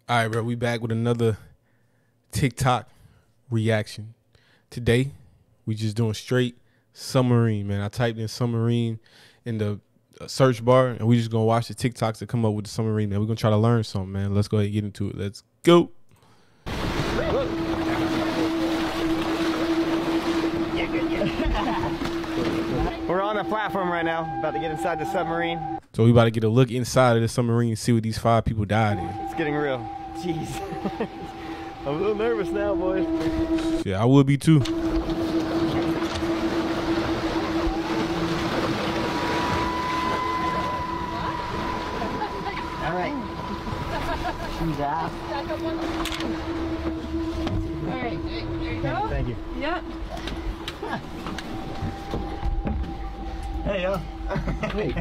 All right, bro, we back with another TikTok reaction. Today, we just doing straight submarine, man. I typed in submarine in the search bar, and we just gonna watch the TikToks that come up with the submarine, man. We're gonna try to learn something, man. Let's go ahead and get into it. Let's go. We're on the platform right now, about to get inside the submarine. So we about to get a look inside of the submarine and see what these 5 people died in. It's getting real. Jeez. I'm a little nervous now, boys. Yeah, I would be too. All right. Shoes off. All right, there you go. Thank you. Yeah. Hey, yo. Hey.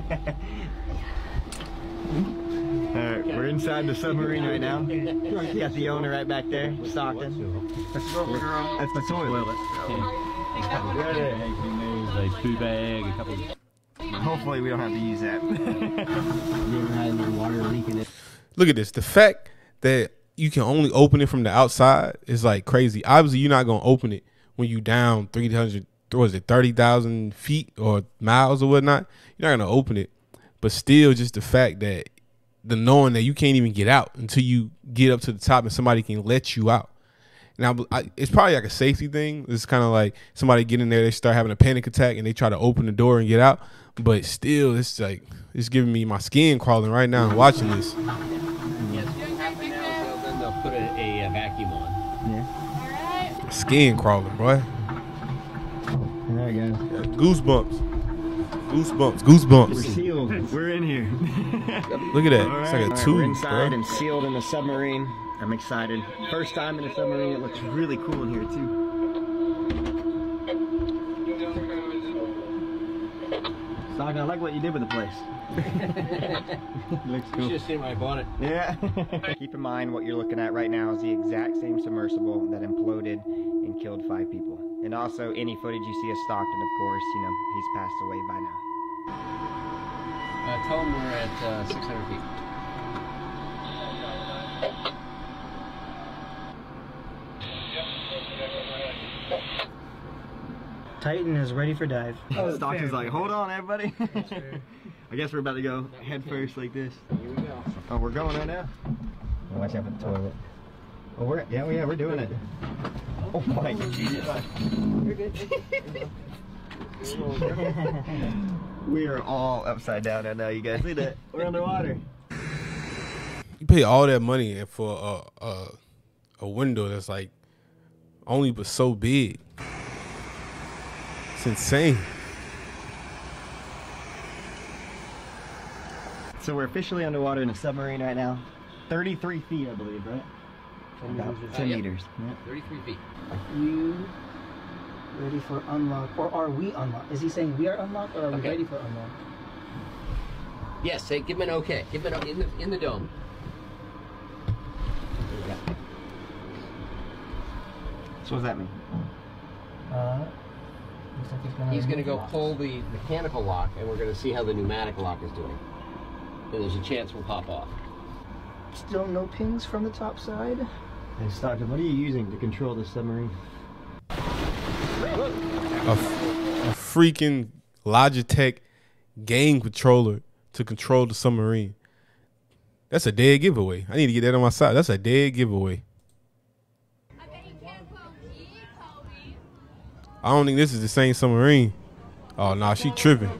Alright, we're inside the submarine right now. Got the owner right back there, Stockton. That's the toilet. A poo bag, a couple. Hopefully we don't have to use that. You ever had any water leak in it? Look at this. The fact that you can only open it from the outside is like crazy. Obviously, you're not gonna open it when you down 30,000 feet or miles or whatnot. You're not gonna open it. But still, just the fact that the knowing that you can't even get out until you get up to the top and somebody can let you out. Now, it's probably like a safety thing. It's kind of like somebody get in there, they start having a panic attack, and they try to open the door and get out. But still, it's like it's giving me my skin crawling right now watching this. Yes, what happened now is then they'll put a vacuum on. Yeah. All right. Skin crawling, boy. There we go. Goosebumps. Goosebumps. We're sealed. We're in here. Look at that. All It's right, like a all tube, we're inside bro. and sealed in the submarine. I'm excited. First time in a submarine. It looks really cool in here too. Stock, I like what you did with the place. Looks cool. You should have seen when I bought it. Yeah. Keep in mind what you're looking at right now is the exact same submersible that imploded and killed 5 people. And also any footage you see of Stockton, of course, you know, he's passed away by now. Tell them we're at 600 feet. Titan is ready for dive. Stockton's like, hold on, everybody. I guess we're about to go head first like this. Here we go. Oh, we're going right now. Watch out for the toilet. Oh, we're doing it. Oh my Jesus. You're good. We are all upside down right now. You guys see that? We're underwater. You pay all that money for a window that's like only but so big. It's insane. So we're officially underwater in a submarine right now. 33 feet, I believe, right? About 10 meters. Yeah. 33 feet. Are you ready for unlock, or are we unlocked? Is he saying we are unlocked, or are we ready for unlock? Yes, say, give him an okay. Give him an in the dome. So what does that mean? Looks like He's going to go lock. pull the mechanical lock, and we're going to see how the pneumatic lock is doing. And there's a chance we'll pop off. Still no pings from the top side. Hey, Stockton, what are you using to control the submarine? A freaking Logitech game controller to control the submarine. That's a dead giveaway. I need to get that on my side. That's a dead giveaway. I don't think this is the same submarine. Oh, nah, she tripping.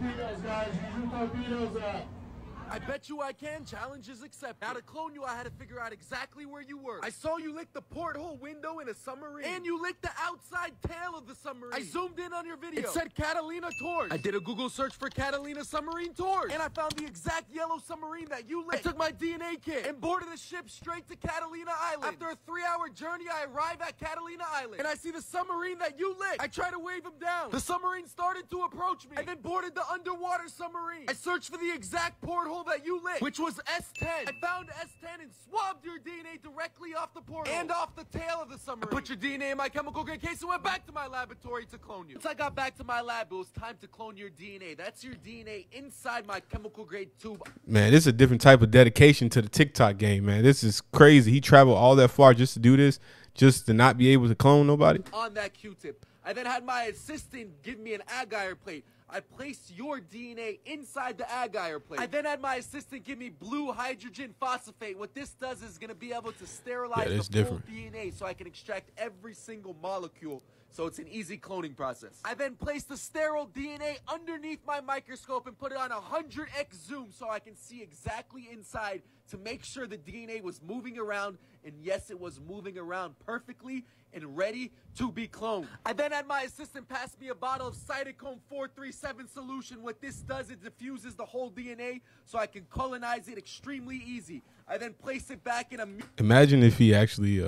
I bet you I can. Challenges accepted. Now to clone you, I had to figure out exactly where you were. I saw you lick the porthole window in a submarine. And you licked the outside tail of the submarine. I zoomed in on your video. It said Catalina Tours. I did a Google search for Catalina Submarine Tours. And I found the exact yellow submarine that you licked. I took my DNA kit and boarded a ship straight to Catalina Island. After a 3-hour journey, I arrive at Catalina Island. And I see the submarine that you licked. I try to wave him down. The submarine started to approach me. I then boarded the underwater submarine. I searched for the exact porthole that you you licked, which was S10. I found S10 and swabbed your DNA directly off the portal and off the tail of the submarine. I put your DNA in my chemical grade case and went back to my laboratory to clone you. Once I got back to my lab, it was time to clone your DNA. That's your DNA inside my chemical grade tube. Man, this is a different type of dedication to the TikTok game, man. This is crazy. He traveled all that far just to do this, just to not be able to clone nobody. On that Q-tip. I then had my assistant give me an agar plate. I placed your DNA inside the agar plate. I then had my assistant give me blue hydrogen phosphate. What this does is going to be able to sterilize the full DNA so I can extract every single molecule. So it's an easy cloning process. I then placed the sterile DNA underneath my microscope and put it on 100x zoom so I can see exactly inside to make sure the DNA was moving around. And yes, it was moving around perfectly and ready to be cloned. I then had my assistant pass me a bottle of cytochrome 437 solution. What this does, it diffuses the whole DNA so I can colonize it extremely easy. I then place it back in a... Imagine if he actually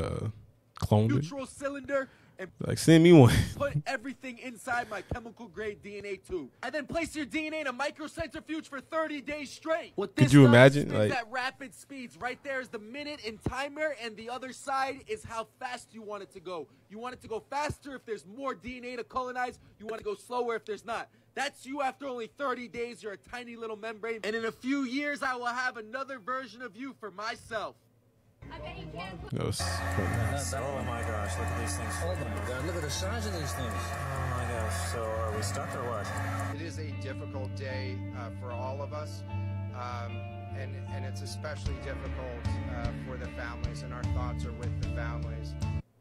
cloned neutral cylinder and like, send me one. Put everything inside my chemical grade DNA tube. I then place your DNA in a microcentrifuge for 30 days straight. What this Could you imagine? Like, at rapid speeds. Right there is the minute and timer, and the other side is how fast you want it to go. You want it to go faster if there's more DNA to colonize. You want to go slower if there's not. That's you after only 30 days. You're a tiny little membrane. And in a few years, I will have another version of you for myself. I bet you can't. No, Oh my gosh, look at these things. Oh my god, look at the size of these things. Oh my gosh, so are we stuck or what? It is a difficult day for all of us, and it's especially difficult for the families, and our thoughts are with the families.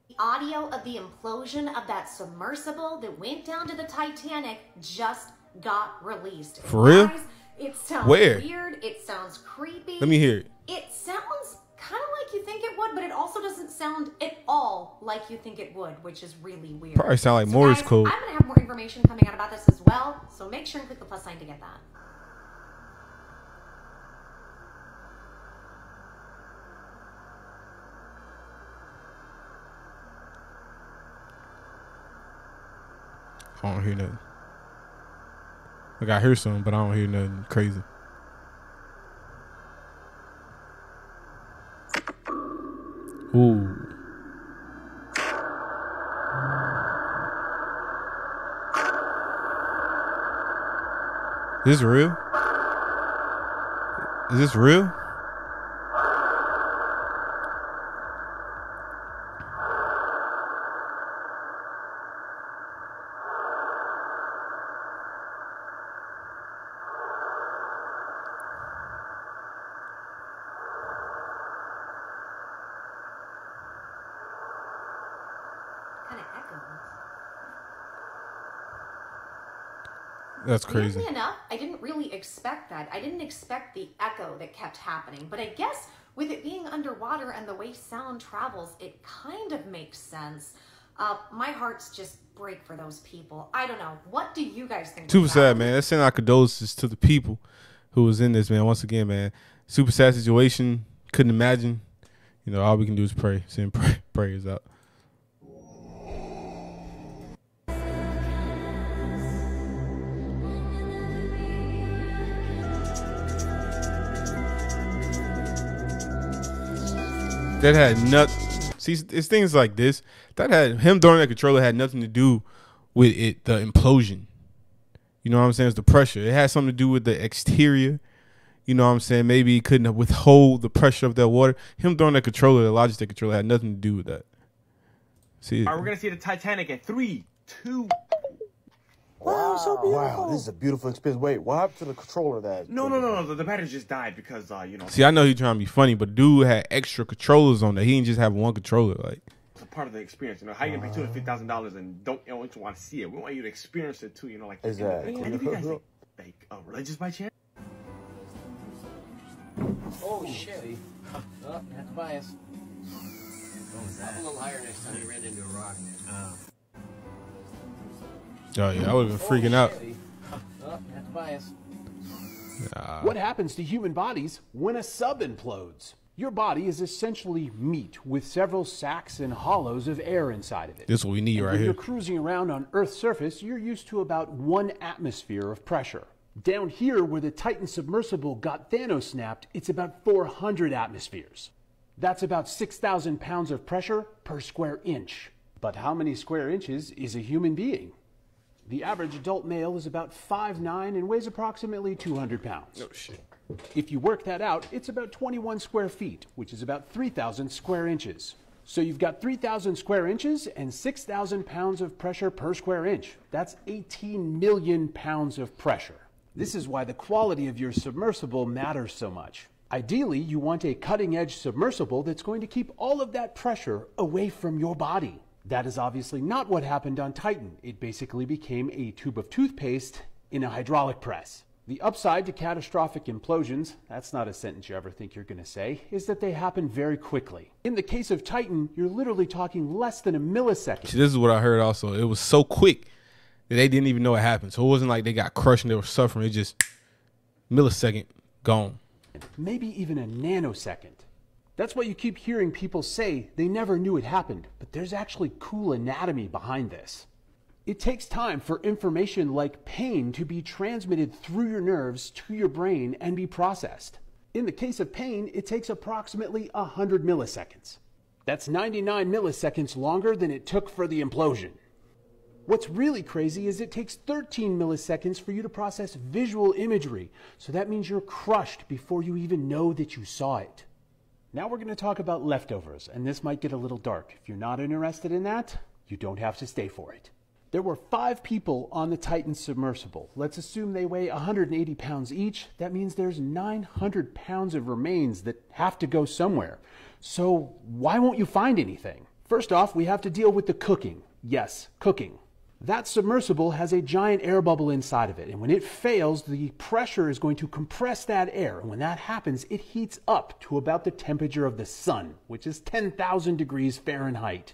The audio of the implosion of that submersible that went down to the Titanic just got released. For real? Guys, it sounds Where? weird. It sounds creepy. Let me hear it. It sounds kind of like you think it would, but it also doesn't sound at all like you think it would, which is really weird. Probably sound like so Morse guys, code. I'm going to have more information coming out about this as well, so make sure and click the plus sign to get that. I don't hear nothing. Like, I hear something, but I don't hear nothing crazy. Ooh. Is this real? Is this real? That's crazy. Weirdly enough, I didn't really expect that. I didn't expect the echo that kept happening. But I guess with it being underwater and the way sound travels, it kind of makes sense. My heart's just break for those people. I don't know. What do you guys think? Super sad, man. Let's send our condolences to the people who was in this, man. Once again, man, super sad situation. Couldn't imagine. You know, all we can do is pray. Send prayers out. That had nothing. See, it's things like this that had him throwing that controller had nothing to do with it. The implosion. You know what I'm saying? It's the pressure. It had something to do with the exterior. You know what I'm saying? Maybe he couldn't withhold the pressure of that water. Him throwing that controller, the Logitech controller, had nothing to do with that. See? All right, we're gonna see the Titanic in 3, 2. Wow, so beautiful. Wow, this is a beautiful experience. Wait, what happened to the controller that? No. The battery just died because, you know. See, I know he's trying to be funny, but dude had extra controllers on there. He didn't just have one controller. Like, it's a part of the experience. You know, how you gonna pay $250,000 and don't want to see it? We want you to experience it too. You know, like. Exactly. Any of you guys like religious by chance? Oh shit! Oh, that's bias. Up a little higher next time you ran into a rock. oh yeah, I would have been freaking out. Oh, that's bias. What happens to human bodies when a sub implodes? Your body is essentially meat with several sacs and hollows of air inside of it. This is what we need right when here. you're cruising around on Earth's surface, you're used to about 1 atmosphere of pressure. Down here, where the Titan submersible got Thanos-snapped, it's about 400 atmospheres. That's about 6,000 pounds of pressure per square inch. But how many square inches is a human being? The average adult male is about 5'9" and weighs approximately 200 pounds. Oh, shit. If you work that out, it's about 21 square feet, which is about 3,000 square inches. So you've got 3,000 square inches and 6,000 pounds of pressure per square inch. That's 18 million pounds of pressure. This is why the quality of your submersible matters so much. Ideally, you want a cutting-edge submersible that's going to keep all of that pressure away from your body. That is obviously not what happened on Titan. It basically became a tube of toothpaste in a hydraulic press. The upside to catastrophic implosions, that's not a sentence you ever think you're going to say, is that they happen very quickly. In the case of Titan, you're literally talking less than a millisecond. See, this is what I heard also. It was so quick that they didn't even know it happened. So it wasn't like they got crushed and they were suffering. It just millisecond, gone. Maybe even a nanosecond. That's what you keep hearing people say. They never knew it happened, but there's actually cool anatomy behind this. It takes time for information like pain to be transmitted through your nerves to your brain and be processed. In the case of pain, it takes approximately 100 milliseconds. That's 99 milliseconds longer than it took for the implosion. What's really crazy is it takes 13 milliseconds for you to process visual imagery, so that means you're crushed before you even know that you saw it. Now we're going to talk about leftovers, and this might get a little dark. If you're not interested in that, you don't have to stay for it. There were 5 people on the Titan submersible. Let's assume they weigh 180 pounds each. That means there's 900 pounds of remains that have to go somewhere. So why won't you find anything? First off, we have to deal with the cooking. Yes, cooking. That submersible has a giant air bubble inside of it, and when it fails, the pressure is going to compress that air, and when that happens, it heats up to about the temperature of the sun, which is 10,000 degrees Fahrenheit.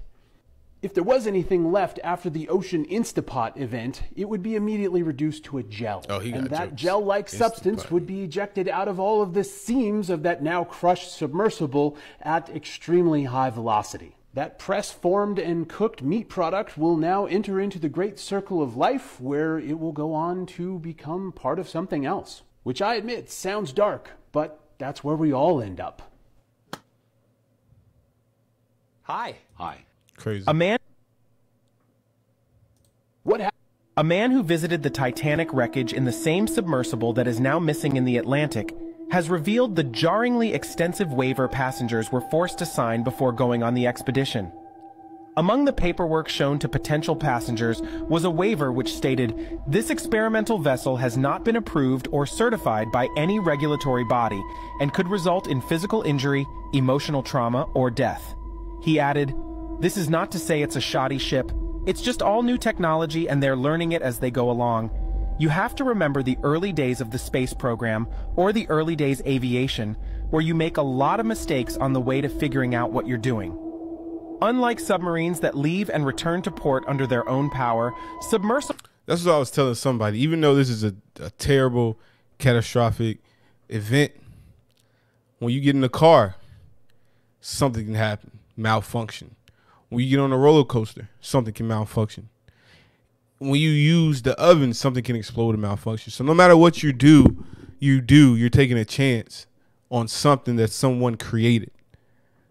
If there was anything left after the Ocean Instapot event, it would be immediately reduced to a gel. And that gel-like substance would be ejected out of all of the seams of that now crushed submersible at extremely high velocity. That press-formed and cooked meat product will now enter into the great circle of life, where it will go on to become part of something else. Which I admit sounds dark, but that's where we all end up. Hi. Hi. Crazy. A man who visited the Titanic wreckage in the same submersible that is now missing in the Atlantic has revealed the jarringly extensive waiver passengers were forced to sign before going on the expedition. Among the paperwork shown to potential passengers was a waiver which stated, "This experimental vessel has not been approved or certified by any regulatory body and could result in physical injury, emotional trauma, or death." He added, "This is not to say it's a shoddy ship. It's just all new technology and they're learning it as they go along. You have to remember the early days of the space program, or the early days aviation, where you make a lot of mistakes on the way to figuring out what you're doing. Unlike submarines that leave and return to port under their own power, submersible..." That's what I was telling somebody. Even though this is a terrible, catastrophic event, when you get in the car, something can happen, malfunction. When you get on a roller coaster, something can malfunction. When you use the oven, something can explode and malfunction. So no matter what you do, you're taking a chance on something that someone created.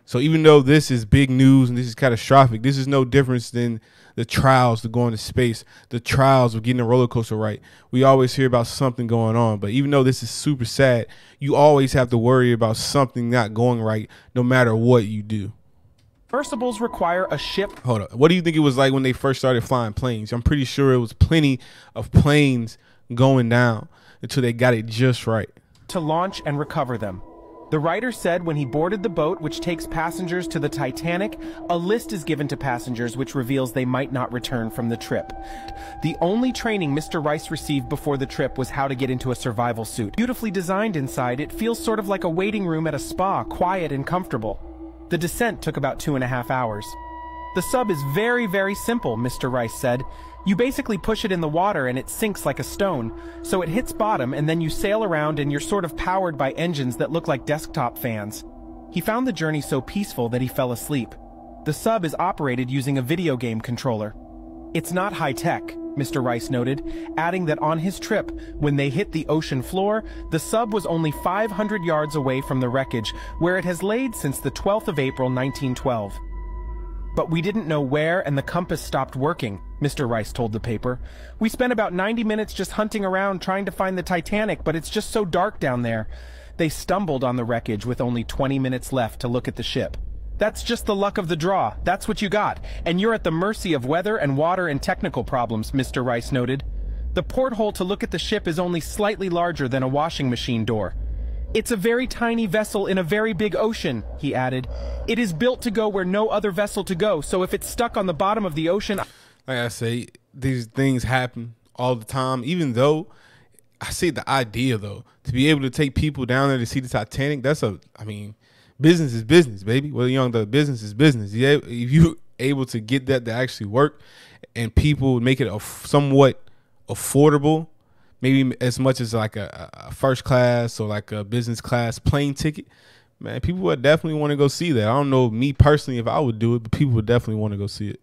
So even though this is big news and this is catastrophic, this is no difference than the trials to going to space, the trials of getting a roller coaster right. We always hear about something going on, but even though this is super sad, you always have to worry about something not going right no matter what you do. Submersibles require a ship. Hold up. What do you think it was like when they first started flying planes? I'm pretty sure it was plenty of planes going down until they got it just right. To launch and recover them. The writer said when he boarded the boat which takes passengers to the Titanic, a list is given to passengers which reveals they might not return from the trip. The only training Mr. Rice received before the trip was how to get into a survival suit. Beautifully designed inside, it feels sort of like a waiting room at a spa, quiet and comfortable. The descent took about 2.5 hours. The sub is very, very simple, Mr. Rice said. You basically push it in the water and it sinks like a stone. So it hits bottom and then you sail around and you're sort of powered by engines that look like desktop fans. He found the journey so peaceful that he fell asleep. The sub is operated using a video game controller. It's not high tech. Mr. Rice noted, adding that on his trip, when they hit the ocean floor, the sub was only 500 yards away from the wreckage, where it has laid since the 12th of April, 1912. But we didn't know where, and the compass stopped working, Mr. Rice told the paper. We spent about 90 minutes just hunting around trying to find the Titanic, but it's just so dark down there. They stumbled on the wreckage with only 20 minutes left to look at the ship. That's just the luck of the draw. That's what you got. And you're at the mercy of weather and water and technical problems, Mr. Rice noted. The porthole to look at the ship is only slightly larger than a washing machine door. It's a very tiny vessel in a very big ocean, he added. It is built to go where no other vessel to go, so if it's stuck on the bottom of the ocean... Like I say, these things happen all the time, even though I see the idea, though, to be able to take people down there to see the Titanic, business is business, baby. Whether you're on the business is business. Yeah, if you're able to get that to actually work and people make it somewhat affordable, maybe as much as like a first class or like a business class plane ticket, man, people would definitely want to go see that. I don't know me personally if I would do it, but people would definitely want to go see it.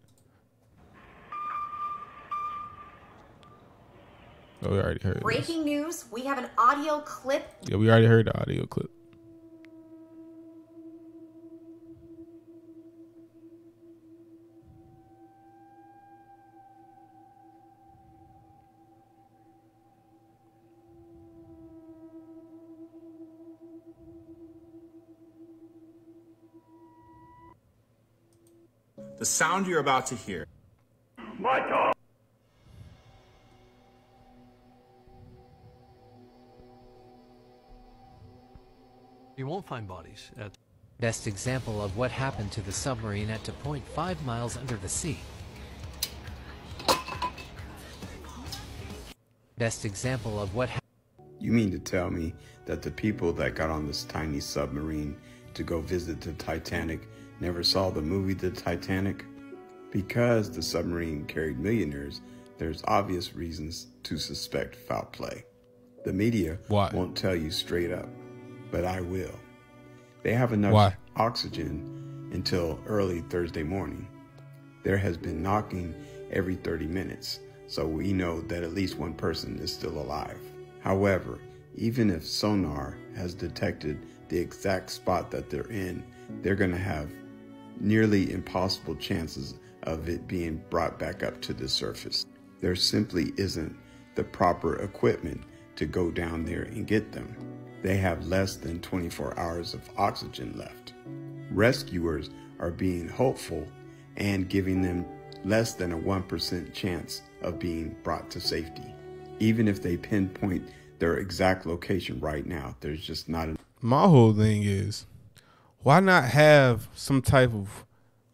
Oh, we already heard Breaking news, we have an audio clip. Yeah, we already heard the audio clip. The sound you're about to hear. My God. You won't find bodies at... Best example of what happened to the submarine at a point 5 miles under the sea. Best example of what You mean to tell me that the people that got on this tiny submarine to go visit the Titanic never saw the movie The Titanic? Because the submarine carried millionaires, there's obvious reasons to suspect foul play. The media won't tell you straight up, but I will. They have enough oxygen until early Thursday morning. There has been knocking every 30 minutes, so we know that at least one person is still alive. However, even if sonar has detected the exact spot that they're in, they're going to have nearly impossible chances of it being brought back up to the surface. There simply isn't the proper equipment to go down there and get them. They have less than 24 hours of oxygen left. Rescuers are being hopeful and giving them less than a 1% chance of being brought to safety. Even if they pinpoint their exact location right now, there's just not enough. My whole thing is, why not have some type of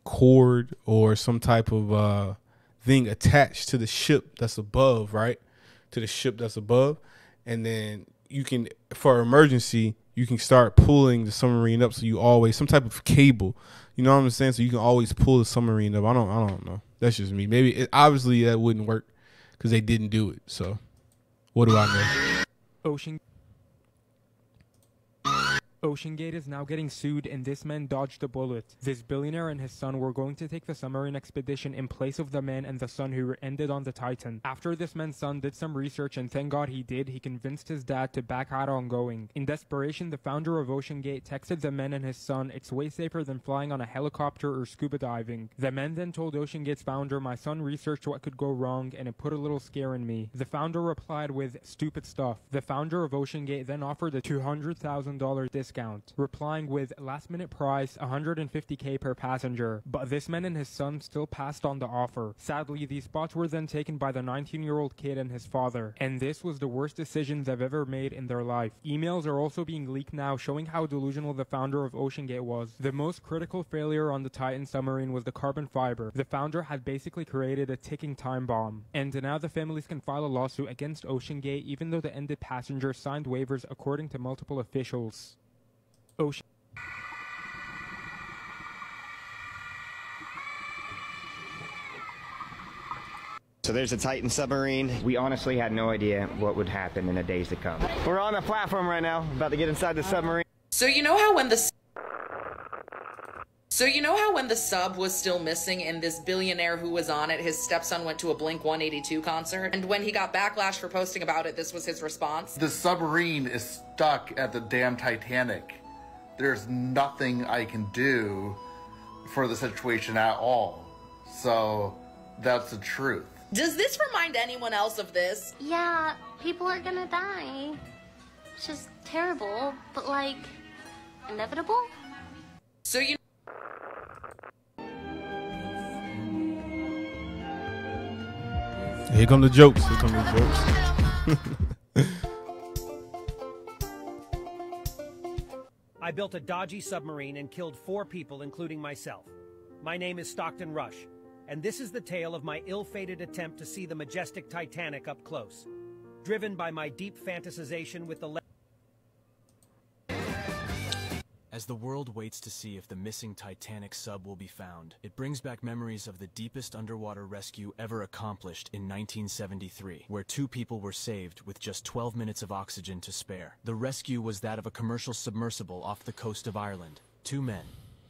cord or some type of thing attached to the ship that's above, right? To the ship that's above. And then you can, for emergency, you can start pulling the submarine up. So you always, some type of cable, you know what I'm saying? So you can always pull the submarine up. I don't know. That's just me. Maybe, obviously that wouldn't work because they didn't do it. So what do I know? OceanGate is now getting sued, and this man dodged a bullet. This billionaire and his son were going to take the submarine expedition in place of the man and the son who ended on the Titan. After this man's son did some research, and thank God he did, he convinced his dad to back out on going. In desperation, the founder of OceanGate texted the man and his son, "It's way safer than flying on a helicopter or scuba diving." The man then told OceanGate's founder, "My son researched what could go wrong, and it put a little scare in me." The founder replied with, "Stupid stuff." The founder of OceanGate then offered a $200,000 discount, replying with, "Last-minute price, $150K per passenger." But this man and his son still passed on the offer. Sadly, these spots were then taken by the 19-year-old kid and his father, and this was the worst decision they've ever made in their life. Emails are also being leaked now showing how delusional the founder of OceanGate was. The most critical failure on the Titan submarine was the carbon fiber. The founder had basically created a ticking time bomb, and now the families can file a lawsuit against OceanGate even though the ended passengers signed waivers according to multiple officials. So there's a Titan submarine. We honestly had no idea what would happen in the days to come. We're on the platform right now, about to get inside the submarine. So you know how when the So you know how when the sub was still missing and this billionaire who was on it, his stepson went to a Blink-182 concert? And when he got backlash for posting about it, this was his response? The submarine is stuck at the damn Titanic. There's nothing I can do for the situation at all. So that's the truth. Does this remind anyone else of this? Yeah, people are gonna die. It's just terrible, but like, inevitable? So you... Here come the jokes. Here come the jokes. I built a dodgy submarine and killed 4 people, including myself. My name is Stockton Rush, and this is the tale of my ill-fated attempt to see the majestic Titanic up close. Driven by my deep fantasization with the... As the world waits to see if the missing Titanic sub will be found, it brings back memories of the deepest underwater rescue ever accomplished in 1973, where 2 people were saved with just 12 minutes of oxygen to spare. The rescue was that of a commercial submersible off the coast of Ireland. 2 men,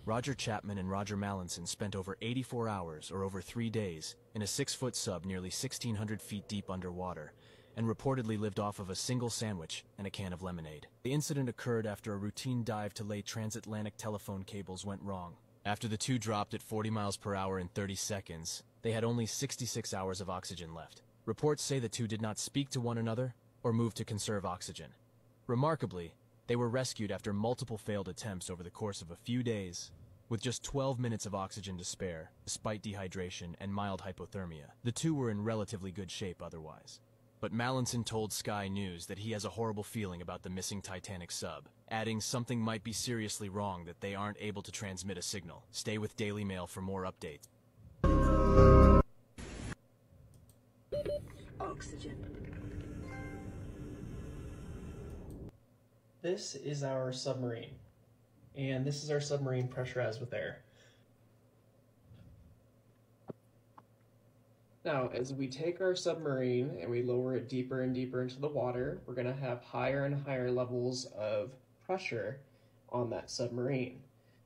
Roger Chapman and Roger Mallinson, spent over 84 hours, or over 3 days, in a 6-foot sub nearly 1,600 feet deep underwater, and reportedly lived off of a single sandwich and a can of lemonade. The incident occurred after a routine dive to lay transatlantic telephone cables went wrong. After the 2 dropped at 40 miles per hour in 30 seconds, they had only 66 hours of oxygen left. Reports say the 2 did not speak to one another or move to conserve oxygen. Remarkably, they were rescued after multiple failed attempts over the course of a few days, with just 12 minutes of oxygen to spare, despite dehydration and mild hypothermia. The 2 were in relatively good shape otherwise. But Mallinson told Sky News that he has a horrible feeling about the missing Titanic sub, adding something might be seriously wrong that they aren't able to transmit a signal. Stay with Daily Mail for more updates. Oxygen. This is our submarine, and this is our submarine pressurized with air. Now, as we take our submarine and we lower it deeper and deeper into the water, we're going to have higher and higher levels of pressure on that submarine.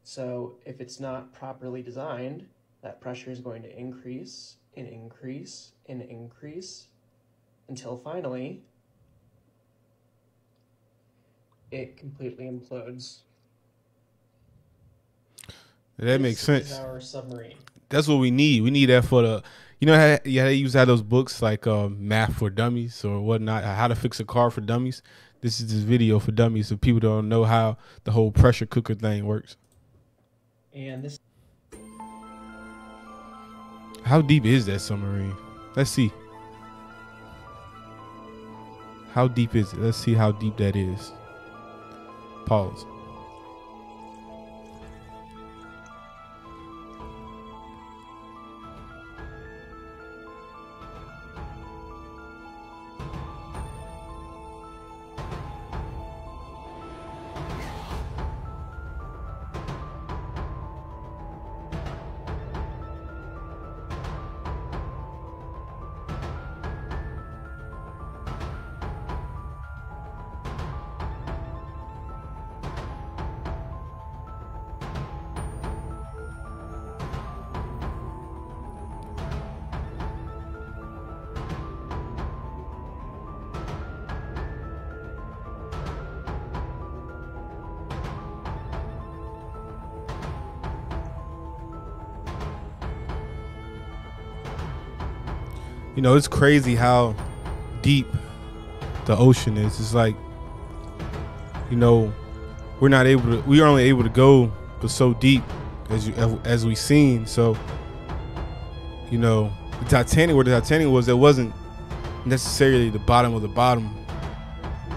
So if it's not properly designed, that pressure is going to increase and increase and increase until finally it completely implodes. That makes sense. This is our submarine. That's what we need. We need that for the... You know how they used to have those books like Math for Dummies or whatnot, how to fix a car for dummies? This is this video for dummies so people don't know how the whole pressure cooker thing works. And this... How deep is that submarine? Let's see. How deep is it? Let's see how deep that is. Pause. You know, it's crazy how deep the ocean is. It's like, you know, we are only able to go but so deep as we've seen. So, you know, the Titanic, where the Titanic was, it wasn't necessarily the bottom of the bottom.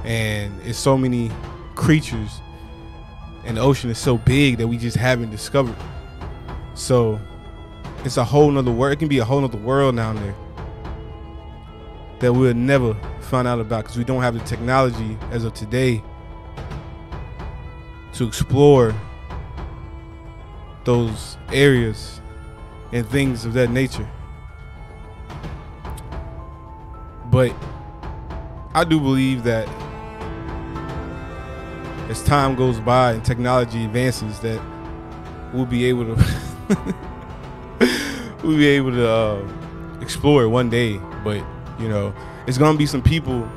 And it's so many creatures, and the ocean is so big that we just haven't discovered. So it's a whole nother world. It can be a whole nother world down there that we'll never find out about because we don't have the technology as of today to explore those areas and things of that nature. But I do believe that as time goes by and technology advances, that we'll be able to explore it one day. But you know, it's gonna be some people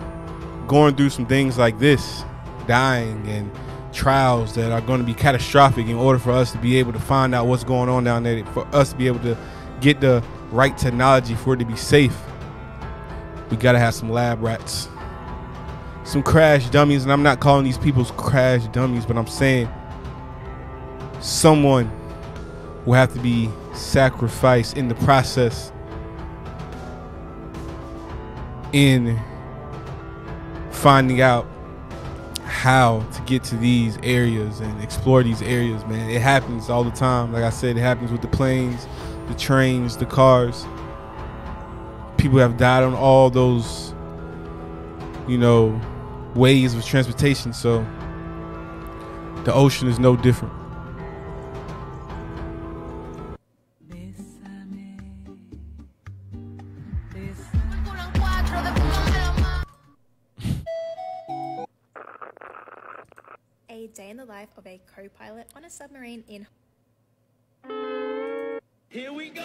going through some things like this, dying and trials that are going to be catastrophic in order for us to be able to find out what's going on down there, for us to be able to get the right technology for it to be safe. We got to have some lab rats, some crash dummies. And I'm not calling these people crash dummies, but I'm saying someone will have to be sacrificed in the process in finding out how to get to these areas and explore these areas, man. It happens all the time. Like I said, it happens with the planes, the trains, the cars. People have died on all those, you know, ways of transportation. So the ocean is no different. A day in the life of a co-pilot on a submarine in... Here we go,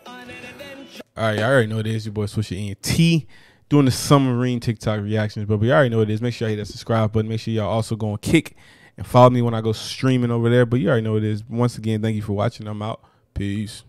on an adventure. All right, y'all already know it is. Your boy Swisherent doing the submarine TikTok reactions, but we already know what it is. Make sure y'all hit that subscribe button. Make sure y'all also go and kick and follow me when I go streaming over there. But you already know what it is. Once again, thank you for watching. I'm out. Peace.